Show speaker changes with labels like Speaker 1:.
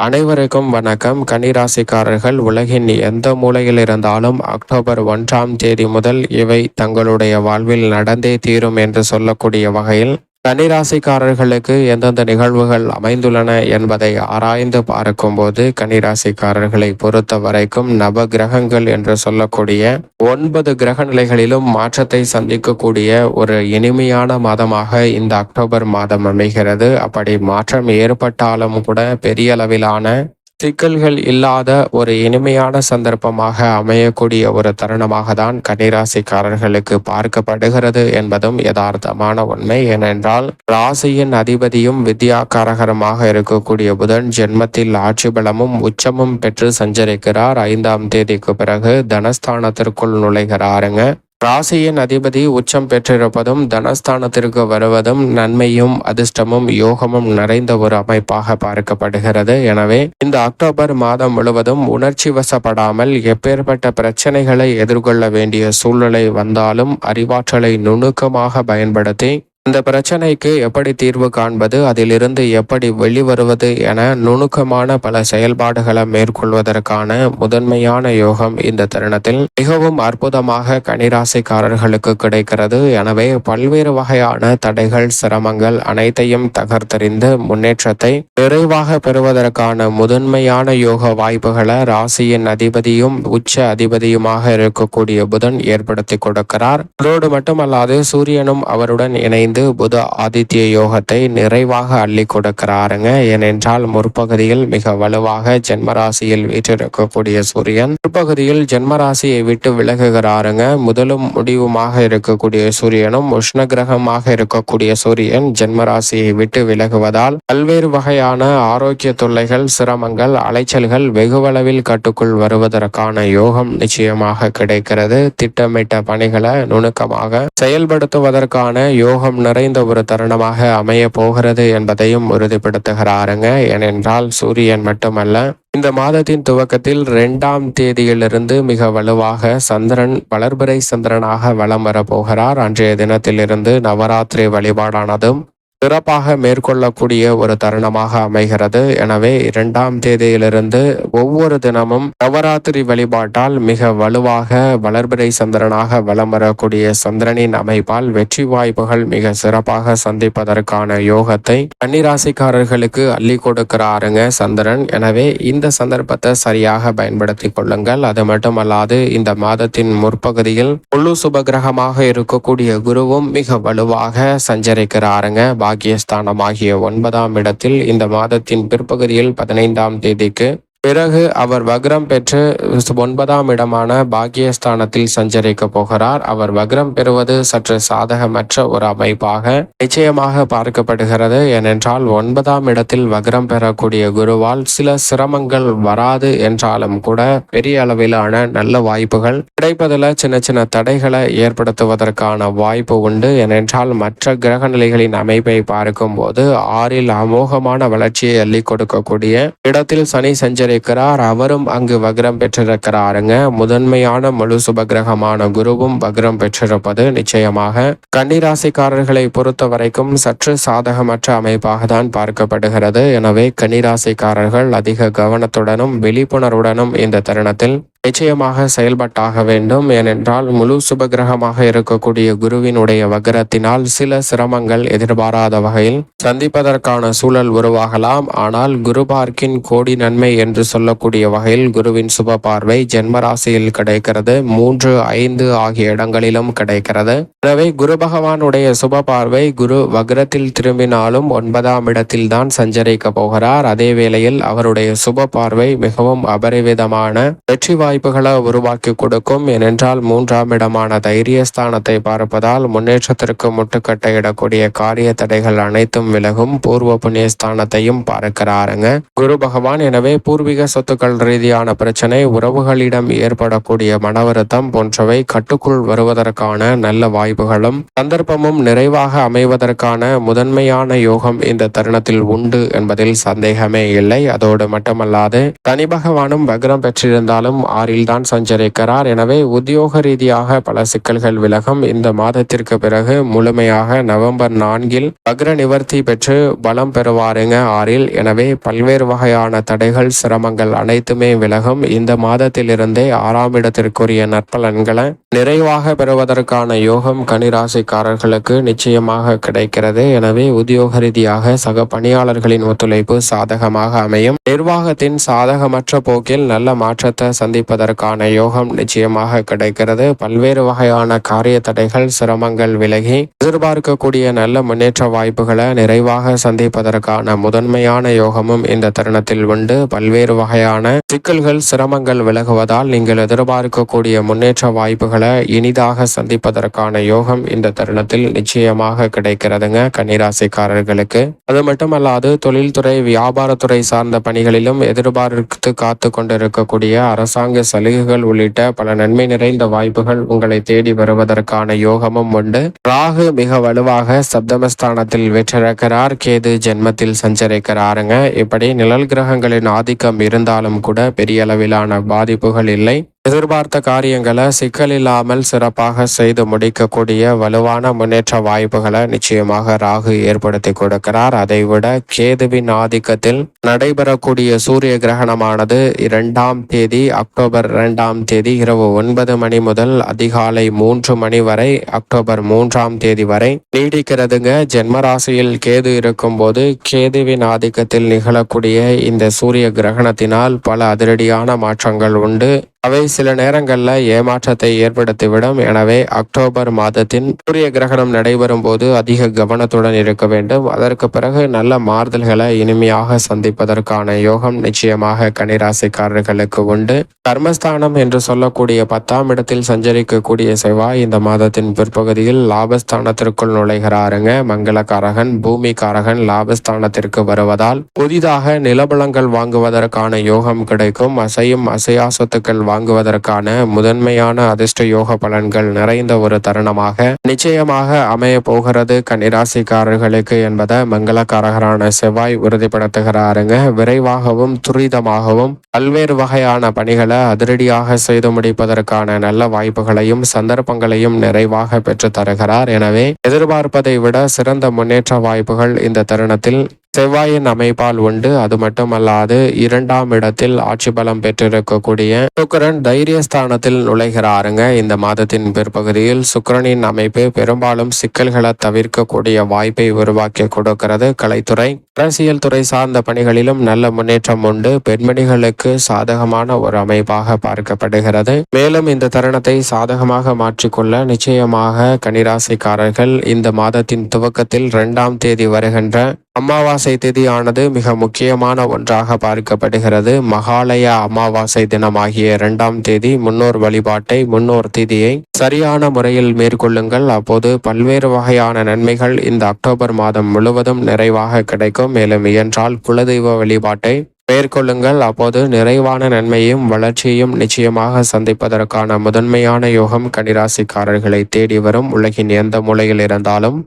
Speaker 1: அனைவருக்கும் வணக்கம். கன்னிராசிக்காரர்கள் உலகின் எந்த மூலையில் இருந்தாலும் அக்டோபர் 1ஆம் தேதி முதல் இவை தங்களுடைய வாழ்வில் நடந்தே தீரும் என்று சொல்லக்கூடிய வகையில் கன்னிராசிக்காரர்களுக்கு எந்தெந்த நிகழ்வுகள் அமைந்துள்ளன என்பதை ஆராய்ந்து பார்க்கும்போது கன்னிராசிக்காரர்களை பொறுத்த வரைக்கும் நவ கிரகங்கள் என்று சொல்லக்கூடிய 9 கிரக நிலைகளிலும் மாற்றத்தை சந்திக்கக்கூடிய ஒரு இனிமையான மாதமாக இந்த அக்டோபர் மாதம் அமைகிறது. அப்படி மாற்றம் ஏற்பட்டாலும் கூட பெரிய அளவிலான சிக்கல்கள் இல்லாத ஒரு இனிமையான சந்தர்ப்பமாக அமையக்கூடிய ஒரு தருணமாக தான் கன்னிராசிக்காரர்களுக்கு பார்க்கப்படுகிறது என்பதும் யதார்த்தமான உண்மை. ஏனென்றால் ராசியின் அதிபதியும் வித்யாகாரகரமாக இருக்கக்கூடிய புதன் ஜென்மத்தில் ஆட்சி பலமும் உச்சமும் பெற்று சஞ்சரிக்கிறார். 5ஆம் தேதிக்கு பிறகு தனஸ்தானத்திற்குள் நுழைகிறாருங்க. ராசியின் அதிபதி உச்சம் பெற்றிருப்பதும் தனஸ்தானத்திற்கு வருவதும் நன்மையும் அதிர்ஷ்டமும் யோகமும் நிறைந்த ஒரு அமைப்பாக பார்க்கப்படுகிறது. எனவே இந்த அக்டோபர் மாதம் முழுவதும் உணர்ச்சி வசப்படாமல் எப்பேற்பட்ட பிரச்சனைகளை எதிர்கொள்ள வேண்டிய சூழ்நிலை வந்தாலும் அறிவாற்றலை நுணுக்கமாக பயன்படுத்தி இந்த பிரச்சனைக்கு எப்படி தீர்வு காண்பது, அதிலிருந்து எப்படி வெளிவருவது என நுணுக்கமான பல செயல்பாடுகளை மேற்கொள்வதற்கான முதன்மையான யோகம் இந்த தருணத்தில் மிகவும் அற்புதமாக கன்னிராசிக்காரர்களுக்கு கிடைக்கிறது. எனவே பல்வேறு வகையான தடைகள் சிரமங்கள் அனைத்தையும் தகர்த்தெறிந்து முன்னேற்றத்தை நிறைவாக பெறுவதற்கான முதன்மையான யோக வாய்ப்புகளை ராசியின் அதிபதியும் உச்ச அதிபதியுமாக இருக்கக்கூடிய புதன் ஏற்படுத்தி கொடுக்கிறார். அதோடு மட்டுமல்லாது சூரியனும் அவருடன் இணைந்து புத ஆதித்ய யோகத்தை நிறைவாக அள்ளி கொடுக்கிறாருங்க. ஏனென்றால் முற்பகுதியில் மிக வலுவாக ஜென்மராசியில் வீற்றிருக்கக்கூடிய சூரியன் முற்பகுதியில் ஜென்மராசியை விட்டு விலகுகிறாருங்க. முதலும் முடிவுமாக இருக்கக்கூடிய சூரியனும் உஷ்ண கிரகமாக இருக்கக்கூடிய சூரியன் ஜென்மராசியை விட்டு விலகுவதால் பல்வேறு வகையான ஆரோக்கிய தொல்லைகள் சிரமங்கள் அலைச்சல்கள் வெகுவளவில் கட்டுக்குள் வருவதற்கான யோகம் நிச்சயமாக கிடைக்கிறது. திட்டமிட்ட பணிகளை நுணுக்கமாக செயல்படுத்துவதற்கான யோகம் நிறைந்த ஒரு தருணமாக அமைய போகிறது என்பதையும் உறுதிப்படுத்துகிறாருங்க. ஏனென்றால் சூரியன் மட்டுமல்ல, இந்த மாதத்தின் துவக்கத்தில் 2ஆம் தேதியிலிருந்து மிக வலுவாக சந்திரன் வளர்பிறை சந்திரனாக வலம் வரப்போகிறார். அன்றைய தினத்திலிருந்து நவராத்திரி வழிபாடானதும் சிறப்பாக மேற்கொள்ளக்கூடிய ஒரு தருணமாக அமைகிறது. எனவே 2ஆம் தேதியிலிருந்து ஒவ்வொரு தினமும் நவராத்திரி வழிபாட்டால் மிக வலுவாக வளர்பிறை சந்திரனாக வலம் வரக்கூடிய சந்திரனின் அமைப்பால் வெற்றி வாய்ப்புகள் மிக சிறப்பாக சந்திப்பதற்கான யோகத்தை கன்னிராசிக்காரர்களுக்கு அள்ளி கொடுக்கிறாருங்க சந்திரன். எனவே இந்த சந்தர்ப்பத்தை சரியாக பயன்படுத்தி கொள்ளுங்கள். அது மட்டுமல்லாது இந்த மாதத்தின் முற்பகுதியில் முழு சுபகிரகமாக இருக்கக்கூடிய குருவும் மிக வலுவாக சஞ்சரிக்கிறாருங்க. பாக்கியஸ்தானம் ஆகிய 9ஆம் இடத்தில் இந்த மாதத்தின் பிற்பகுதியில் 15ஆம் தேதிக்கு பிறகு அவர் வக்ரம் பெற்று 9ஆம் இடமான பாக்கியஸ்தானத்தில் சஞ்சரிக்க போகிறார். அவர் வக்ரம் பெறுவது சற்று சாதகமற்ற ஒரு அமைப்பாக நிச்சயமாக பார்க்கப்படுகிறது. ஏனென்றால் 9ஆம் இடத்தில் வக்ரம் பெறக்கூடிய குருவால் சில சிரமங்கள் வராது என்றாலும் கூட பெரிய அளவிலான நல்ல வாய்ப்புகள் கிடைப்பதில் சின்ன சின்ன தடைகளை ஏற்படுத்துவதற்கான வாய்ப்பு உண்டு. ஏனென்றால் மற்ற கிரக நிலைகளின் அமைப்பை பார்க்கும் போது 6இல் அமோகமான வளர்ச்சியை அள்ளி கொடுக்கக்கூடிய இடத்தில் சனி சஞ்சரி அவரும் அங்கு வக்ரம் பெற்றிருக்கிறாருங்க. முதன்மையான முழு சுபகிரகமான குருவும் வக்ரம் பெற்றிருப்பது நிச்சயமாக கன்னிராசிக்காரர்களை பொறுத்த வரைக்கும் சற்று சாதகமற்ற அமைப்பாக தான் பார்க்கப்படுகிறது. எனவே கன்னிராசிக்காரர்கள் அதிக கவனத்துடனும் விழிப்புணர்வுடனும் இந்த தருணத்தில் நிச்சயமாக செயல்பட்டாக வேண்டும். ஏனென்றால் முழு சுபகிரகமாக இருக்கக்கூடிய குருவினுடைய வக்ரத்தினால் சில சிரமங்கள் எதிர்பாராத வகையில் சந்திப்பதற்கான சூழல் உருவாகலாம். ஆனால் குரு பார்க்கின் கோடி நன்மை என்று சொல்லக்கூடிய வகையில் குருவின் சுப பார்வை ஜென்மராசியில் கிடைக்கிறது. 3, 5 ஆகிய இடங்களிலும் கிடைக்கிறது. எனவே குரு பகவானுடைய சுப பார்வை குரு வக்ரத்தில் திரும்பினாலும் 9ஆம் இடத்தில் தான் சஞ்சரிக்க போகிறார். அதே வேளையில் அவருடைய சுப பார்வை மிகவும் அபரிவிதமான வெற்றி வாய்ப்புகளை உருவாக்கி கொடுக்கும். ஏனென்றால் 3ஆம் இடமான தைரியஸ்தானத்தை பார்ப்பதால் முன்னேற்றத்திற்கு முட்டுக்கட்டை இடக்கூடிய காரிய தடைகள் அனைத்தும் விலகும். பூர்வ புண்ணிய ஸ்தானத்தையும் பார்க்கிறாருங்க குரு பகவான். எனவே பூர்வீக சொத்துக்கள் ரீதியான பிரச்சனை, உறவுகளிடம் ஏற்படக்கூடிய மனவருத்தம் போன்றவை கட்டுக்குள் வருவதற்கான நல்ல வாய்ப்புகளும் சந்தர்ப்பமும் நிறைவாக அமைவதற்கான முதன்மையான யோகம் இந்த தருணத்தில் உண்டு என்பதில் சந்தேகமே இல்லை. அதோடு மட்டுமல்லாது தனி பகவானும் வக்ரம் பெற்றிருந்தாலும் 6ல் தான் சஞ்சரிக்கிறார். எனவே உத்தியோக ரீதியாக பல சிக்கல்கள் விலகும். இந்த மாதத்திற்கு பிறகு முழுமையாக நவம்பர் 4ல் வக்ர நிவர்த்தி பெற்று பலம் பெறுவாருங்க 6ல். எனவே பல்வேறு வகையான தடைகள் சிரமங்கள் அனைத்துமே விலகும். இந்த மாதத்திலிருந்தே 6ஆம் இடத்திற்குரிய நற்பலன்களை நிறைவாக பெறுவதற்கான யோகம் கன்னிராசிக்காரர்களுக்கு நிச்சயமாக கிடைக்கிறது. எனவே உத்தியோக ரீதியாக சக பணியாளர்களின் ஒத்துழைப்பு சாதகமாக அமையும். நிர்வாகத்தின் சாதகமற்ற போக்கில் நல்ல மாற்றத்தை சந்திப்பதற்கான யோகம் நிச்சயமாக கிடைக்கிறது. பல்வேறு வகையான காரிய தடைகள் சிரமங்கள் விலகி எதிர்பார்க்கக்கூடிய நல்ல முன்னேற்ற வாய்ப்புகளை நிறைவாக சந்திப்பதற்கான முதன்மையான யோகமும் இந்த தருணத்தில் உண்டு. பல்வேறு வகையான சிக்கல்கள் சிரமங்கள் விலகுவதால் நீங்கள் எதிர்பார்க்கக்கூடிய முன்னேற்ற வாய்ப்புகளை இனிதாக சந்திப்பதற்கான யோகம் இந்த தருணத்தில் நிச்சயமாக கிடைக்கிறதுங்க கன்னிராசிக்காரர்களுக்கு. அது மட்டுமல்லாது தொழில்துறை வியாபாரத்துறை சார்ந்த பணிகளிலும் எதிர்பார்த்து காத்து கொண்டிருக்கக்கூடிய அரசாங்க சலுகைகள் உள்ளிட்ட பல நன்மை நிறைந்த வாய்ப்புகள் உங்களை தேடி வருவதற்கான யோகமும் உண்டு. ராகு மிக வலுவாக சப்தமஸ்தானத்தில் வெற்றிருக்கிறார். கேது ஜென்மத்தில் சஞ்சரிக்கிறாருங்க. இப்படி நிழல் கிரகங்களின் ஆதிக்கம் இருந்தாலும் கூட பெரிய அளவிலான பாதிப்புகள் இல்லை. எதிர்பார்த்த காரியங்களை சிக்கல் இல்லாமல் சிறப்பாக செய்து முடிக்கக்கூடிய வலுவான முன்னேற்ற வாய்ப்புகளை நிச்சயமாக ராகு ஏற்படுத்தி கொடுக்கிறார். அதைவிட கேதுவின் ஆதிக்கத்தில் நடைபெறக்கூடிய சூரிய கிரகணமானது 2ஆம் தேதி அக்டோபர் 2ஆம் தேதி இரவு 9 மணி முதல் அதிகாலை 3 மணி வரை அக்டோபர் 3ஆம் தேதி வரை நீடிக்கிறதுங்க. ஜென்மராசியில் கேது இருக்கும் போது கேதுவின் ஆதிக்கத்தில் நிகழக்கூடிய இந்த சூரிய கிரகணத்தினால் பல அதிரடியான மாற்றங்கள் உண்டு. அவை சில நேரங்களில் ஏமாற்றத்தை ஏற்படுத்திவிடும். எனவே அக்டோபர் மாதத்தின் சூரிய கிரகணம் நடைபெறும் போது அதிக கவனத்துடன் இருக்க வேண்டும். அதற்கு பிறகு நல்ல மாறுதல்களை இனிமையாக சந்திப்பதற்கான யோகம் நிச்சயமாக கன்னிராசிக்காரர்களுக்கு உண்டு. கர்மஸ்தானம் என்று சொல்லக்கூடிய 10ஆம் இடத்தில் சஞ்சரிக்கக்கூடிய செவ்வாய் இந்த மாதத்தின் பிற்பகுதியில் லாபஸ்தானத்திற்குள் நுழைகிறாருங்க. மங்களகாரகன் பூமிகாரகன் லாபஸ்தானத்திற்கு வருவதால் புதிதாக நிலபலங்கள் வாங்குவதற்கான யோகம் கிடைக்கும். அசையும் அசையா சொத்துக்கள் வாங்குவதற்கான முதன்மையான அதிர்ஷ்ட யோக பலன்கள் நிறைந்த ஒரு தருணமாக நிச்சயமாக அமைய போகிறது கன்னிராசிக்காரர்களுக்கு என்பதை மங்களகாரகரான செவ்வாய் உறுதிப்படுத்துகிறாருங்க. விரைவாகவும் துரிதமாகவும் பல்வேறு வகையான பணிகளை அதிரடியாக செய்து முடிப்பதற்கான நல்ல வாய்ப்புகளையும் சந்தர்ப்பங்களையும் நிறைவாக பெற்று தருகிறார். எனவே எதிர்பார்ப்பதை விட சிறந்த முன்னேற்ற வாய்ப்புகள் இந்த தருணத்தில் செவ்வாயின் அமைப்பால் உண்டு. அது மட்டுமல்லாது 2ஆம் இடத்தில் ஆட்சி பலம் பெற்றிருக்கக்கூடிய சுக்கிரன் தைரியஸ்தானத்தில் நுழைகிறாருங்க. இந்த மாதத்தின் பிற்பகுதியில் சுக்கிரனின் அமைப்பு பெரும்பாலும் சிக்கல்களை தவிர்க்கக்கூடிய வாய்ப்பை உருவாக்கி கொடுக்கிறது. கலைத்துறை அரசியல் துறை சார்ந்த பணிகளிலும் நல்ல முன்னேற்றம் உண்டு. பெண்மணிகளுக்கு சாதகமான ஒரு அமைப்பாக பார்க்கப்படுகிறது. மேலும் இந்த தருணத்தை சாதகமாக மாற்றிக்கொள்ள நிச்சயமாக கன்னிராசிக்காரர்கள் இந்த மாதத்தின் துவக்கத்தில் 2ஆம் தேதி வருகின்ற அமாவாசை திதியானது மிக முக்கியமான ஒன்றாக பார்க்கப்படுகிறது. மகாலய அமாவாசை தினமாகிய 2ஆம் தேதி முன்னோர் வழிபாட்டை முன்னோர் திதியை சரியான முறையில் மேற்கொள்ளுங்கள். அப்போது பல்வேறு வகையான நன்மைகள் இந்த அக்டோபர் மாதம் முழுவதும் நிறைவாக கிடைக்கும். மேலும் இயன்றால் குலதெய்வ வழிபாட்டை மேற்கொள்ளுங்கள். அப்போது நிறைவான நன்மையும் வளர்ச்சியும் நிச்சயமாக சந்திப்பதற்கான முதன்மையான யோகம் கன்னிராசிக்காரர்களை தேடி வரும். உலகின் எந்த மூலையில் இருந்தாலும்